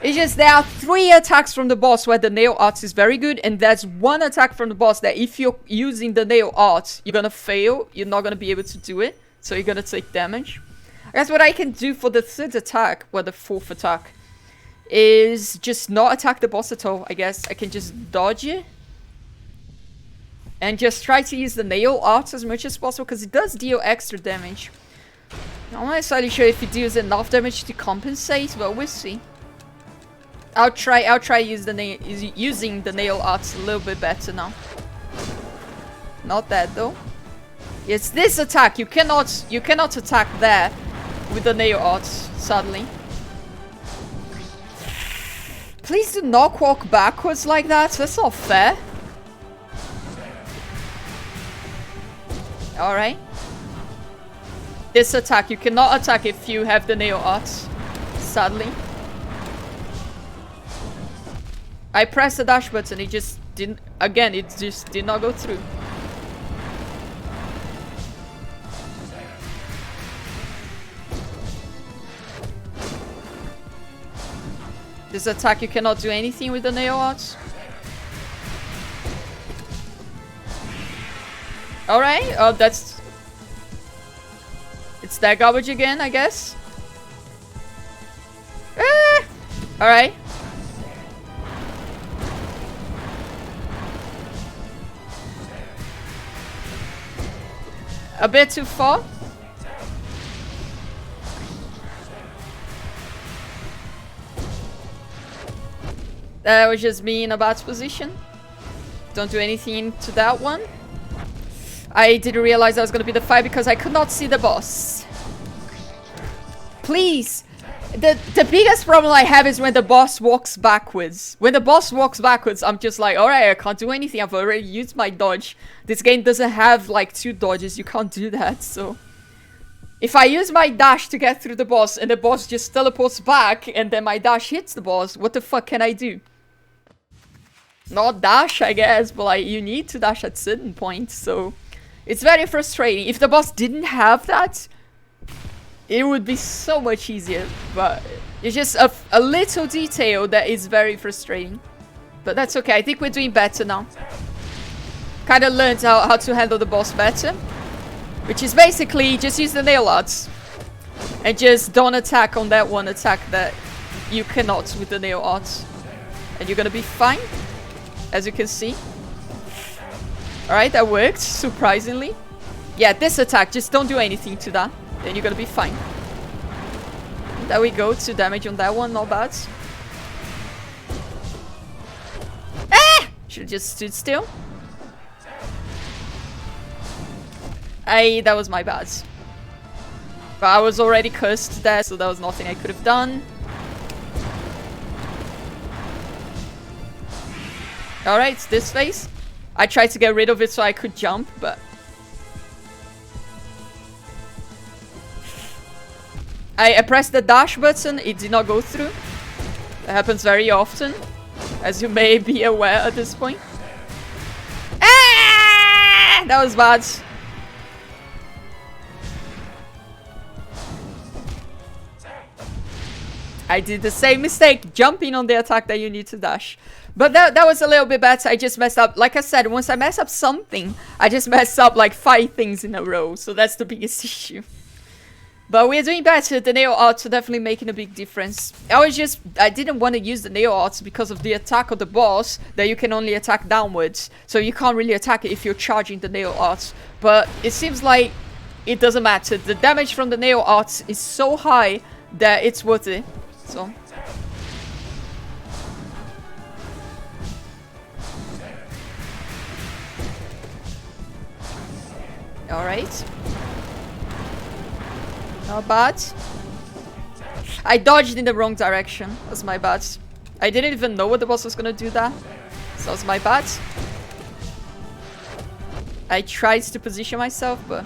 It's just there are 3 attacks from the boss where the nail art is very good, and there's 1 attack from the boss that if you're using the nail art, you're gonna fail. You're not gonna be able to do it, so you're gonna take damage. I guess what I can do for the 3rd attack, well, the 4th attack, is just not attack the boss at all. I guess I can just dodge it and just try to use the nail art as much as possible, because it does deal extra damage. I'm not necessarily sure if it deals enough damage to compensate, but we'll see. I'll try using the nail arts a little bit better now. Not that though. It's this attack. You cannot attack there with the nail arts, sadly. Please do not walk backwards like that. That's not fair. Alright. This attack, you cannot attack if you have the nail arts, sadly. I pressed the dash button, it just didn't, again, it just did not go through. This attack, you cannot do anything with the nail arts. Alright, oh, that's... It's that garbage again, I guess. Ah! Alright. A bit too far. That was just me in a bad position. Don't do anything to that one. I didn't realize I was going to be the fight because I could not see the boss. Please. The biggest problem I have is when the boss walks backwards. When the boss walks backwards, I'm just like, alright, I can't do anything. I've already used my dodge. This game doesn't have like 2 dodges. You can't do that, so... If I use my dash to get through the boss and the boss just teleports back and then my dash hits the boss, what the fuck can I do? Not dash, I guess, but like, you need to dash at certain points, so... It's very frustrating. If the boss didn't have that, it would be so much easier, but it's just a little detail that is very frustrating. But that's okay, I think we're doing better now. Kind of learned how to handle the boss better. Which is basically just use the nail arts. And just don't attack on that one attack that you cannot with the nail arts. And you're gonna be fine, as you can see. Alright, that worked, surprisingly. Yeah, this attack, just don't do anything to that. Then you're gonna be fine. There we go, 2 damage on that one, not bad. Ah! Should've just stood still. That was my bad. But I was already cursed there, so there was nothing I could have done. Alright, it's this phase. I tried to get rid of it so I could jump, but... I pressed the dash button, it did not go through. That happens very often, as you may be aware at this point. Ah! That was bad. I did the same mistake, jumping on the attack that you need to dash. But that was a little bit better. I just messed up. Like I said, once I mess up something, I just mess up like 5 things in a row. So that's the biggest issue. But we're doing better. The nail arts are definitely making a big difference. I didn't want to use the nail arts because of the attack of the boss that you can only attack downwards. So you can't really attack it if you're charging the nail arts. But it seems like it doesn't matter. The damage from the nail arts is so high that it's worth it. So. Alright. Not bad. I dodged in the wrong direction. That's my bad. I didn't even know what the boss was gonna do that. So that's my bad. I tried to position myself, but...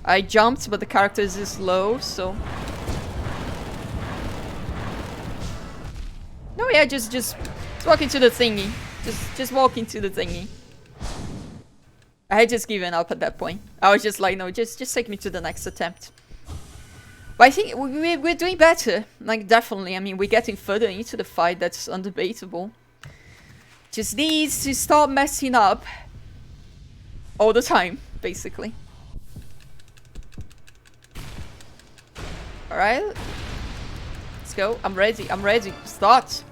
I jumped, but the character is just low, so... No, yeah, just walk into the thingy. Just walk into the thingy. I had just given up at that point. I was just like, no, just take me to the next attempt. But I think we're doing better. Like, definitely. I mean, we're getting further into the fight. That's undebatable. Just needs to stop messing up all the time, basically. Alright. Let's go. I'm ready. I'm ready. Start.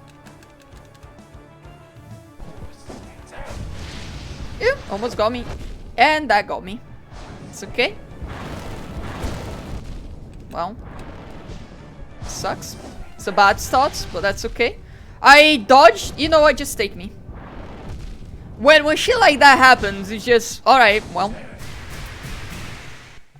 Ew, almost got me. And that got me. It's okay. Well. Sucks. It's a bad start, but that's okay. I dodged. You know what? Just take me. When shit like that happens, it's just... Alright, well.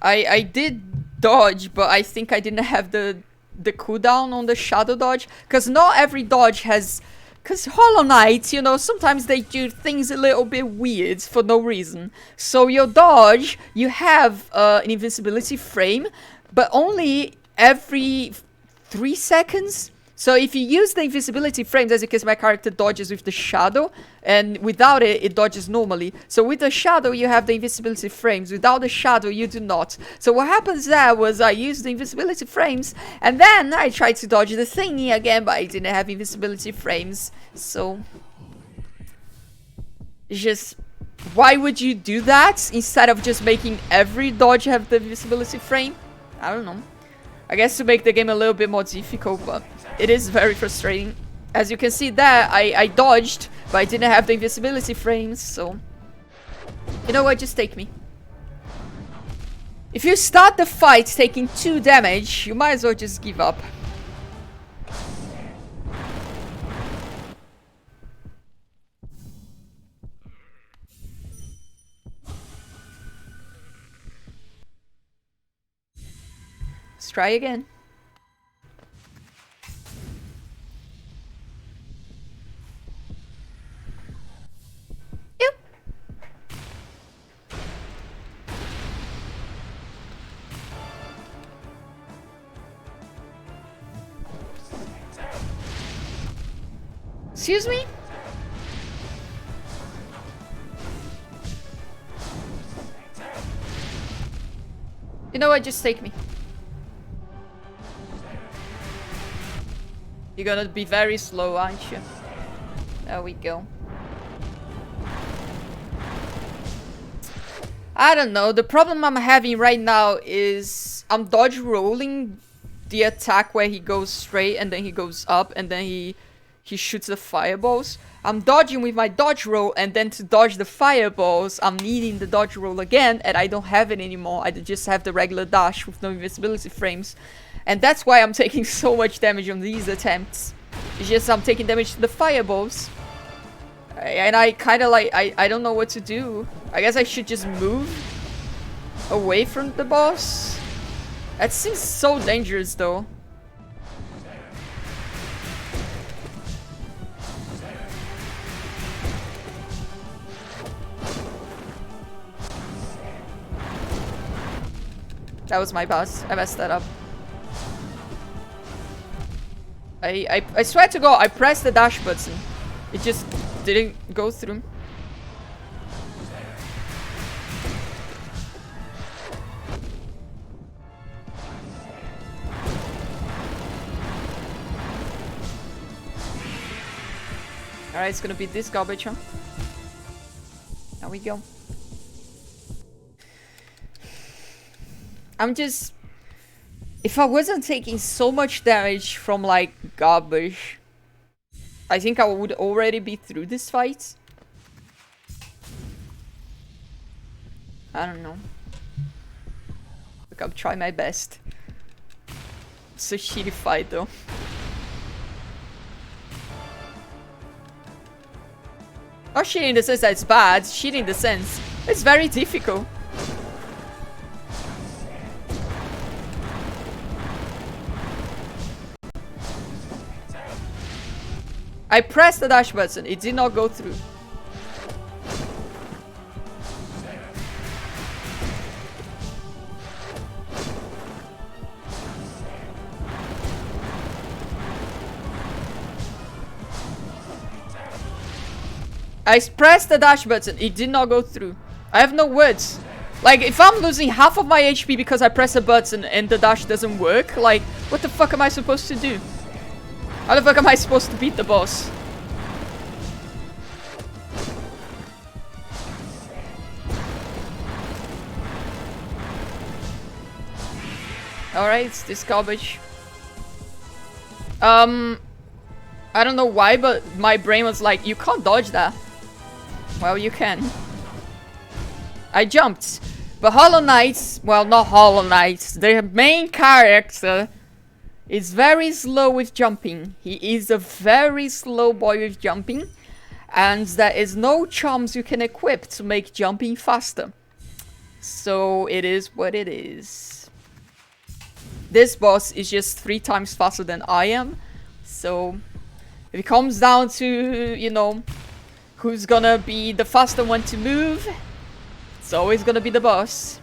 I did dodge, but I think I didn't have the cooldown on the shadow dodge. Because not every dodge has... Because Hollow Knight, you know, sometimes they do things a little bit weird for no reason. So your dodge, you have an invincibility frame, but only every 3 seconds. So if you use the invisibility frames, as you can see, my character dodges with the shadow, and without it, it dodges normally. So with the shadow, you have the invisibility frames. Without the shadow, you do not. So what happens there was I used the invisibility frames, and then I tried to dodge the thingy again, but I didn't have invisibility frames. So it's just, why would you do that instead of just making every dodge have the invisibility frame? I don't know. I guess to make the game a little bit more difficult, but it is very frustrating. As you can see there, I dodged, but I didn't have the invisibility frames, so... You know what, just take me. If you start the fight taking 2 damage, you might as well just give up. Let's try again. Excuse me? You know what? Just take me. You're gonna be very slow, aren't you? There we go. I don't know. The problem I'm having right now is I'm dodge rolling the attack where he goes straight and then he goes up and then he shoots the fireballs. I'm dodging with my dodge roll, and then to dodge the fireballs, I'm needing the dodge roll again, and I don't have it anymore. I just have the regular dash with no invisibility frames. And that's why I'm taking so much damage on these attempts. It's just I'm taking damage to the fireballs. And I kind of like, I don't know what to do. I guess I should just move away from the boss. That seems so dangerous though. That was my boss. I messed that up. I swear to God, I pressed the dash button. It just didn't go through. Alright, it's gonna be this garbage, huh? There we go. I'm just... If I wasn't taking so much damage from, like, garbage, I think I would already be through this fight. I don't know. Look, I'll try my best. It's a shitty fight, though. Not shitty in the sense that it's bad, shitty in the sense it's very difficult. I pressed the dash button, it did not go through. I pressed the dash button, it did not go through. I have no words. Like, if I'm losing half of my HP because I press a button and the dash doesn't work, like, what the fuck am I supposed to do? How the fuck am I supposed to beat the boss? Alright, it's this garbage. I don't know why, but my brain was like, you can't dodge that. Well, you can. I jumped. But Hollow Knight, well, not Hollow Knight, the main character is very slow with jumping. He is a very slow boy with jumping. And there is no charms you can equip to make jumping faster. So it is what it is. This boss is just 3 times faster than I am. So if it comes down to, you know, who's gonna be the faster one to move, it's always gonna be the boss.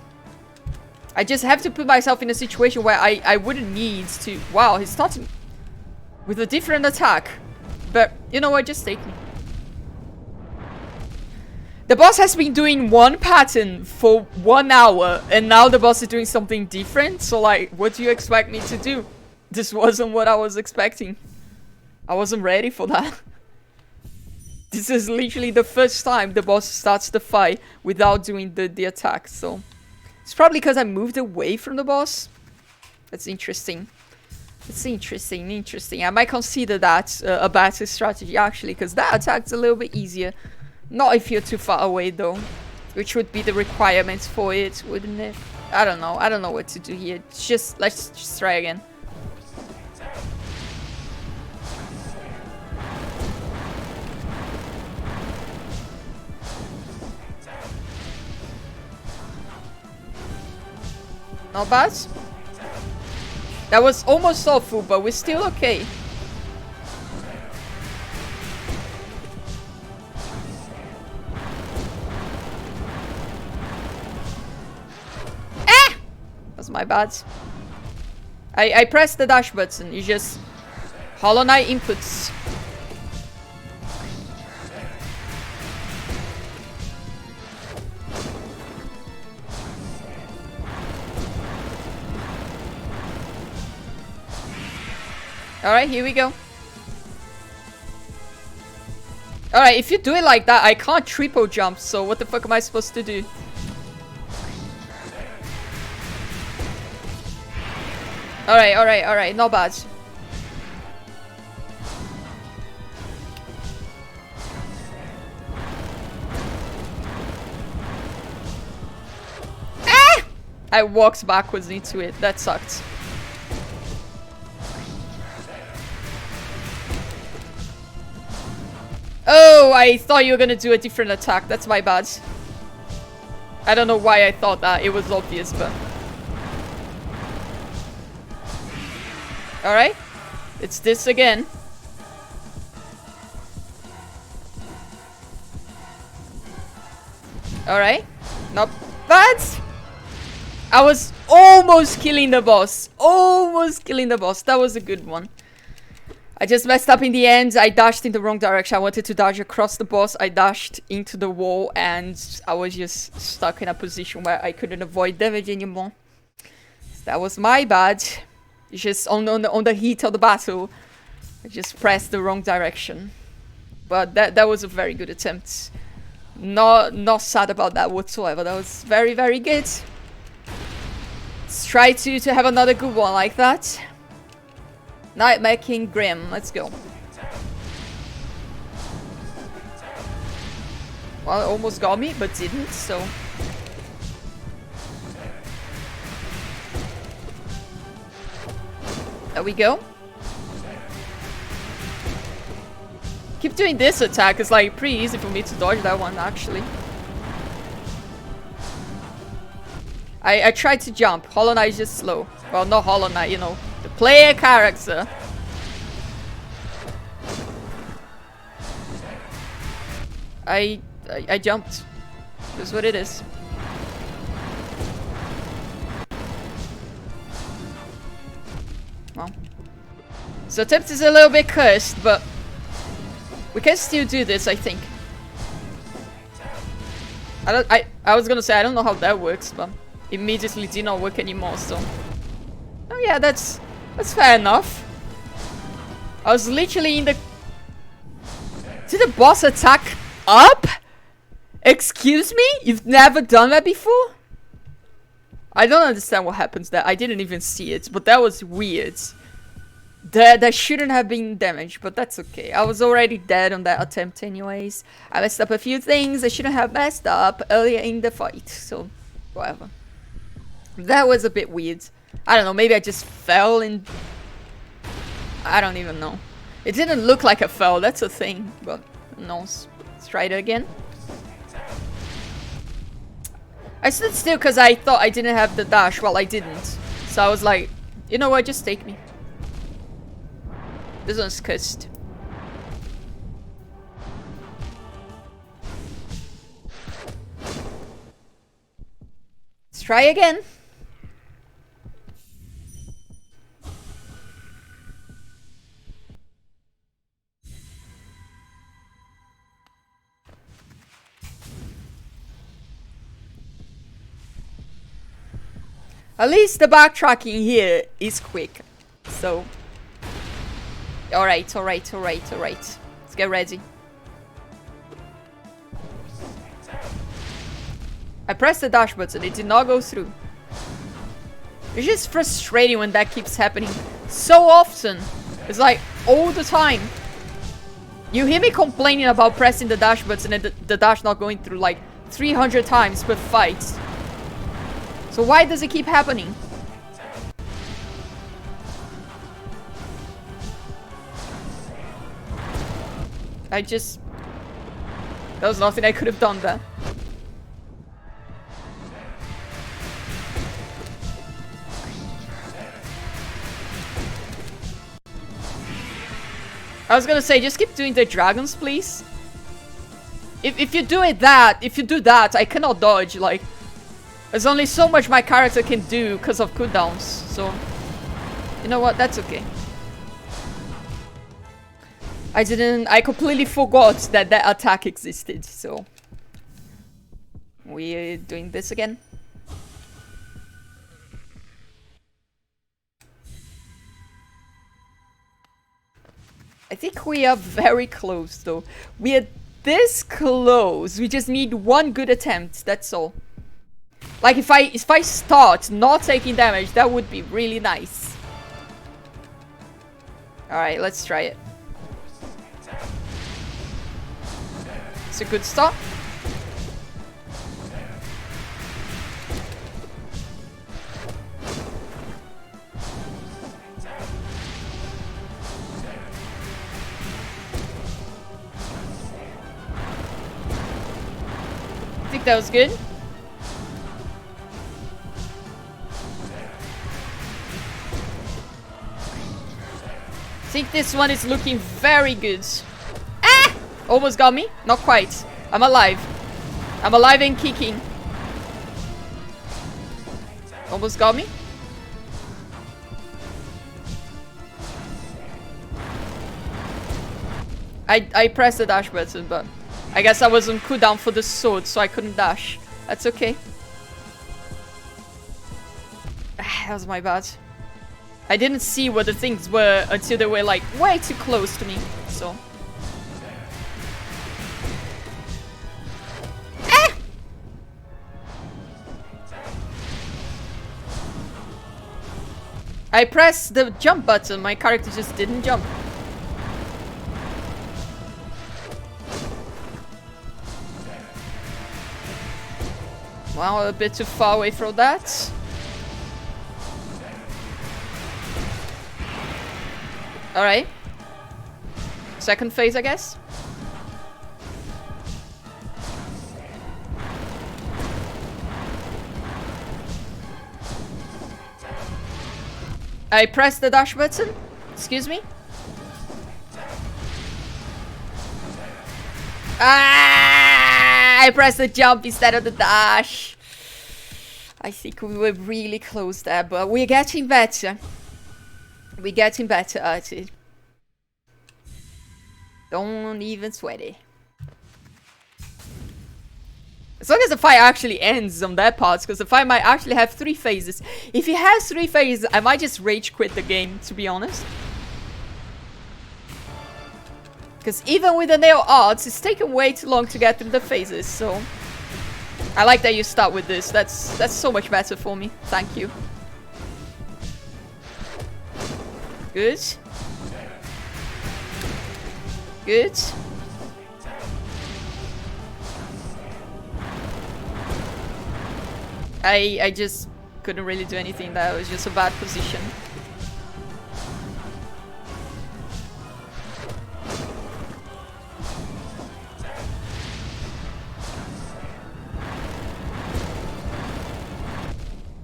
I just have to put myself in a situation where I wouldn't need to... Wow, he's starting with a different attack. But, you know what, just take me. The boss has been doing one pattern for 1 hour, and now the boss is doing something different. So, like, what do you expect me to do? This wasn't what I was expecting. I wasn't ready for that. This is literally the first time the boss starts the fight without doing the attack, so... It's probably because I moved away from the boss. That's interesting. It's interesting. I might consider that a better strategy, actually, because that attack's a little bit easier. Not if you're too far away, though. Which would be the requirements for it, wouldn't it? I don't know. I don't know what to do here. Let's just try again. Not bad. That was almost awful, but we're still okay. Ah! That's my bad. I pressed the dash button. You just... Hollow Knight inputs. Alright, here we go. Alright, if you do it like that, I can't triple jump, so what the fuck am I supposed to do? Alright, not bad. Ah! I walked backwards into it, that sucked. Oh, I thought you were gonna do a different attack. That's my bad. I don't know why I thought that. It was obvious, but... Alright. It's this again. Alright. Not bad. I was almost killing the boss. That was a good one. I just messed up in the end. I dashed in the wrong direction. I wanted to dodge across the boss. I dashed into the wall and I was just stuck in a position where I couldn't avoid damage anymore. That was my bad. It's just on the heat of the battle, I just pressed the wrong direction. But that was a very good attempt. Not sad about that whatsoever. That was very, very good. Let's try to have another good one like that. Nightmare King Grim, let's go. Well, it almost got me, but didn't, so... There we go. Keep doing this attack, it's like pretty easy for me to dodge that one, actually. I tried to jump. Hollow Knight is just slow. Well, not Hollow Knight, you know. The player character. I jumped. That's what it is. Well. So Tips is a little bit cursed, but we can still do this, I think. I was gonna say I don't know how that works, but immediately did not work anymore, so. Oh yeah, that's fair enough. I was literally in the... Did the boss attack up? Excuse me? You've never done that before? I don't understand what happens there. I didn't even see it, but that was weird. That shouldn't have been damaged, but that's okay. I was already dead on that attempt anyways. I messed up a few things I shouldn't have messed up earlier in the fight, so whatever. That was a bit weird. I don't know, maybe I just fell in... I don't even know. It didn't look like I fell, that's a thing, but no. Let's try it again. I stood still because I thought I didn't have the dash. Well, I didn't. So I was like, you know what, just take me. This one's cursed. Let's try again. At least the backtracking here is quick. So... Alright. Let's get ready. I pressed the dash button, it did not go through. It's just frustrating when that keeps happening so often. It's like all the time. You hear me complaining about pressing the dash button and the dash not going through like 300 times per fight. So why does it keep happening? There was nothing I could have done there. I was gonna say, just keep doing the dragons, please. If you do that, I cannot dodge, like... There's only so much my character can do because of cooldowns, so... You know what, that's okay. I completely forgot that that attack existed, so... We're doing this again. I think we are very close, though. We are this close. We just need one good attempt, that's all. Like, if I start not taking damage, that would be really nice. Alright, let's try it. It's a good start. I think that was good. I think this one is looking very good. Ah! Almost got me. Not quite. I'm alive. I'm alive and kicking. Almost got me. I pressed the dash button, but I guess I was on cooldown for the sword, so I couldn't dash. That's okay. That was my bad. I didn't see what the things were until they were like way too close to me, so... Ah! I pressed the jump button, my character just didn't jump. Well, a bit too far away from that. Alright. Second phase, I guess. I pressed the dash button. Excuse me. Ah! I pressed the jump instead of the dash. I think we were really close there, but we're getting better. We're getting better at it. Don't even sweat it. As long as the fight actually ends on that part, because the fight might actually have 3 phases. If it has 3 phases, I might just rage quit the game, to be honest. Because even with the nail arts, it's taken way too long to get through the phases, so... I like that you start with this. That's so much better for me. Thank you. Good. Good. I just couldn't really do anything. That was just a bad position.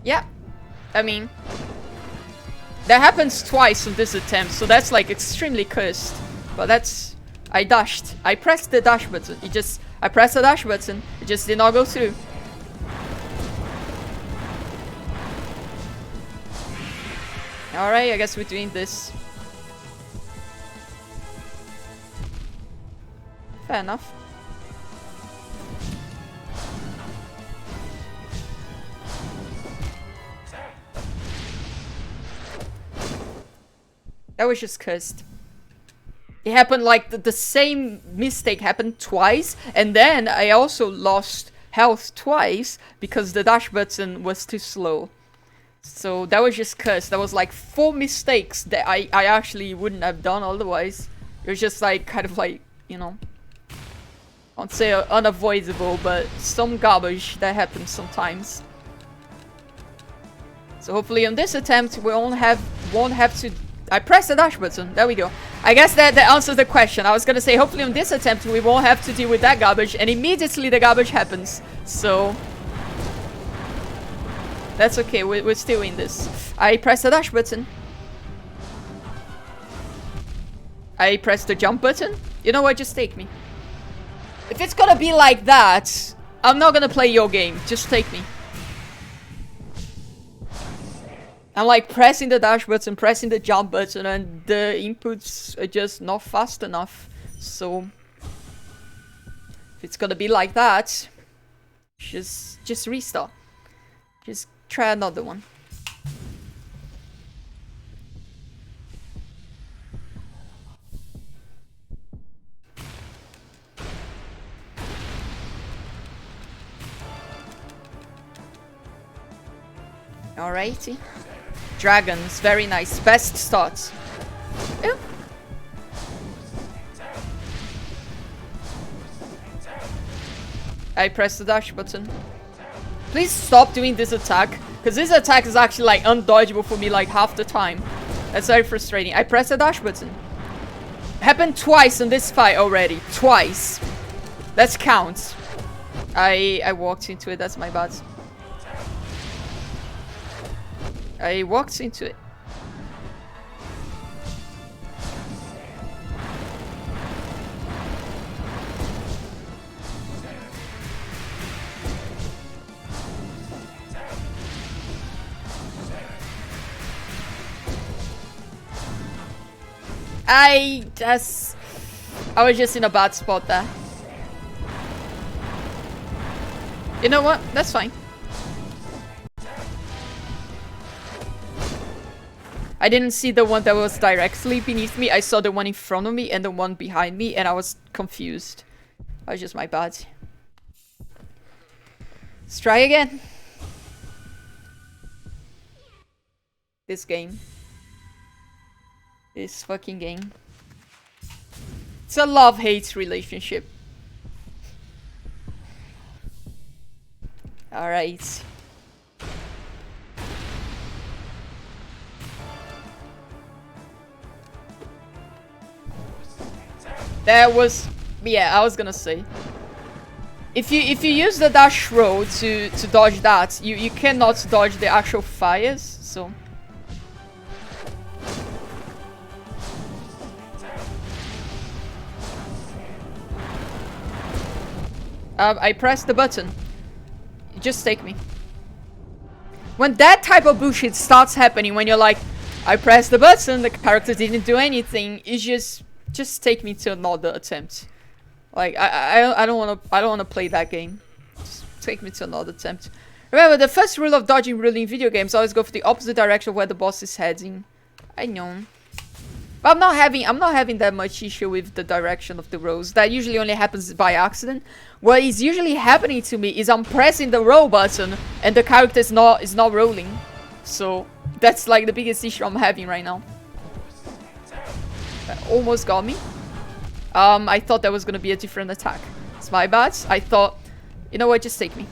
Yeah, I mean, that happens twice on this attempt, so that's like extremely cursed. But that's, I dashed. I pressed the dash button. I pressed the dash button. It just did not go through. Alright, I guess we're doing this. Fair enough. That was just cursed. It happened like the same mistake happened twice, and then I also lost health twice because the dash button was too slow. So that was just cursed. That was like 4 mistakes that I actually wouldn't have done otherwise. It was just like kind of like, you know, I won't say unavoidable, but some garbage that happens sometimes. So hopefully on this attempt we won't have to. I pressed the dash button. There we go. I guess that answers the question. I was gonna say hopefully on this attempt we won't have to deal with that garbage, and immediately the garbage happens. So that's okay. We're still in this. I pressed the dash button. I pressed the jump button. You know what? Just take me. If it's gonna be like that, I'm not gonna play your game. Just take me. I'm like pressing the dash button, pressing the jump button, and the inputs are just not fast enough. So if it's gonna be like that, just restart. Just try another one. Alrighty. Dragons, very nice. Best start. Yeah. I pressed the dash button. Please stop doing this attack, because this attack is actually like undodgeable for me like half the time. That's very frustrating. I pressed the dash button. Happened twice in this fight already. Twice. Let's count. I walked into it. That's my bad. I walked into it. I was just in a bad spot there. You know what? That's fine. I didn't see the one that was directly beneath me. I saw the one in front of me and the one behind me, and I was confused. That was just my bad. Let's try again. This game. This fucking game. It's a love-hate relationship. Alright. That was... yeah, I was gonna say. If you use the dash roll to dodge that, you cannot dodge the actual fires, so... I pressed the button. Just take me. When that type of bullshit starts happening, when you're like, I pressed the button, the character didn't do anything, it's just take me to another attempt. Like I don't wanna play that game. Just Take me to another attempt. Remember, the first rule of dodging really in video games, always go for the opposite direction of where the boss is heading. I know. But I'm not having that much issue with the direction of the rolls. That usually only happens by accident. What is usually happening to me is I'm pressing the roll button and the character is not rolling. So that's like the biggest issue I'm having right now. That almost got me. I thought that was gonna be a different attack. It's my bad. I thought, you know what, just take me.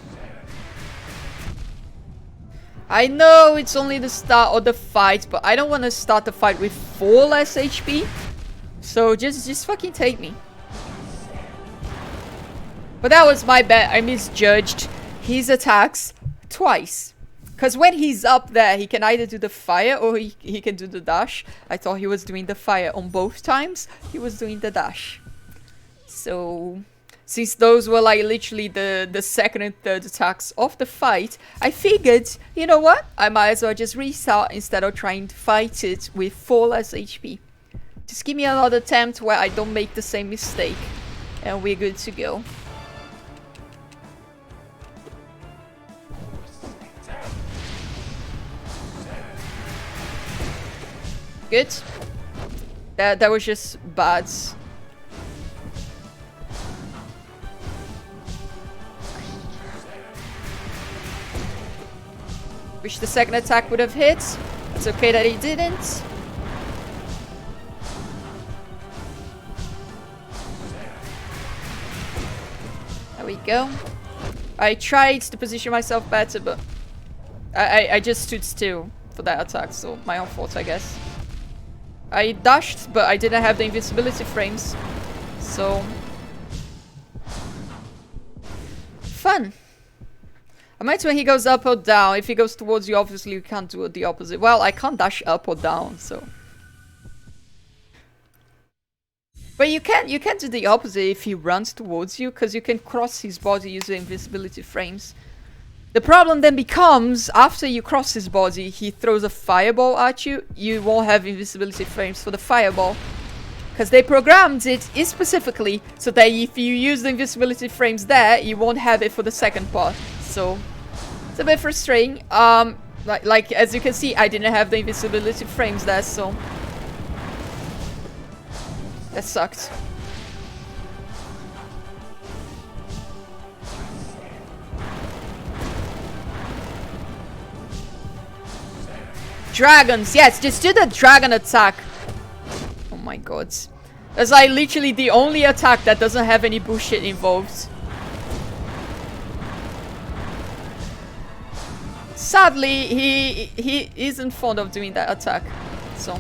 I know it's only the start of the fight, but I don't want to start the fight with full SHP. So just fucking take me. But that was my bad. I misjudged his attacks twice. Because when he's up there, he can either do the fire or he can do the dash. I thought he was doing the fire on both times. He was doing the dash. So since those were like literally the second and third attacks of the fight, I figured, you know what? I might as well just restart instead of trying to fight it with full SHP. Just give me another attempt where I don't make the same mistake. And we're good to go. Good. That was just bad. Wish the second attack would have hit. It's okay that he didn't. There we go. I tried to position myself better, but I just stood still for that attack, so my own fault, I guess. I dashed, but I didn't have the invincibility frames, so fun. I might when he goes up or down. If he goes towards you, obviously you can't do the opposite. Well, I can't dash up or down, so. But you can do the opposite if he runs towards you, because you can cross his body using invisibility frames. The problem then becomes, after you cross his body, he throws a fireball at you. You won't have invisibility frames for the fireball. Because they programmed it specifically so that if you use the invisibility frames there, you won't have it for the second part. So it's a bit frustrating. Like as you can see, I didn't have the invisibility frames there, so that sucked. Dragons, yes, just do the dragon attack. Oh my god. That's like literally the only attack that doesn't have any bullshit involved. Sadly, he isn't fond of doing that attack, so.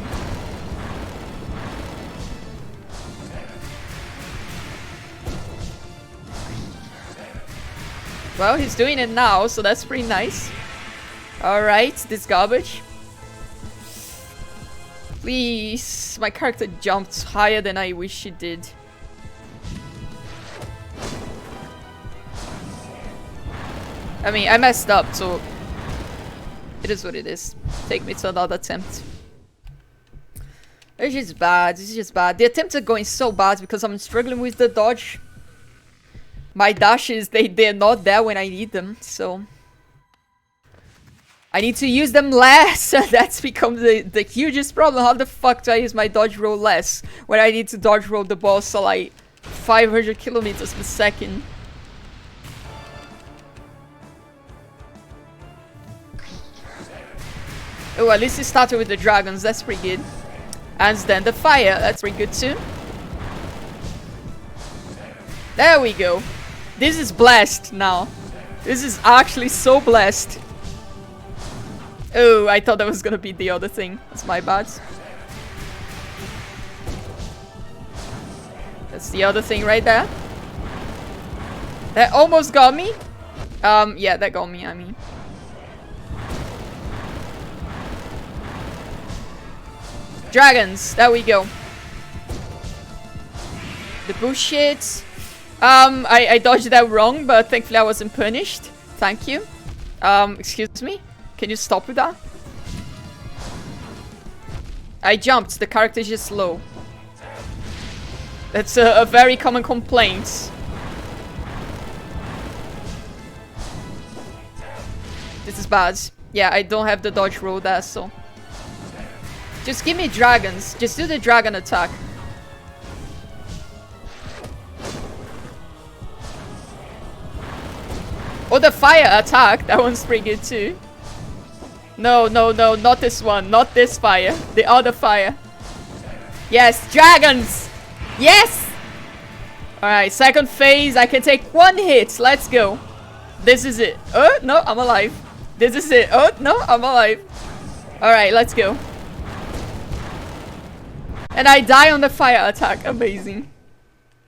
Well, he's doing it now, so that's pretty nice. Alright, this garbage. Please, my character jumped higher than I wish she did. I mean, I messed up, so it is what it is. Take me to another attempt. It's just bad. It's just bad. The attempts are going so bad because I'm struggling with the dodge. My dashes, they're not there when I need them, so I need to use them less. That's become the hugest problem. How the fuck do I use my dodge roll less when I need to dodge roll the boss at like 500 kilometers per second? Oh, at least it started with the dragons. That's pretty good. And then the fire. That's pretty good too. There we go. This is blessed now. This is actually so blessed. Oh, I thought that was gonna be the other thing. That's my bad. That's the other thing right there. That almost got me. Yeah, that got me, I mean. Dragons, there we go. The bullshit. I dodged that wrong, but thankfully I wasn't punished. Thank you. Excuse me? Can you stop with that? I jumped. The character is just slow. That's a very common complaint. This is bad. Yeah, I don't have the dodge roll there, so... Just give me dragons. Just do the dragon attack. Or the fire attack. That one's pretty good too. No, no, no. Not this one. Not this fire. The other fire. Yes, dragons! Yes! Alright, second phase. I can take one hit. Let's go. This is it. Oh, no, I'm alive. This is it. Oh, no, I'm alive. Alright, let's go. And I die on the fire attack. Amazing.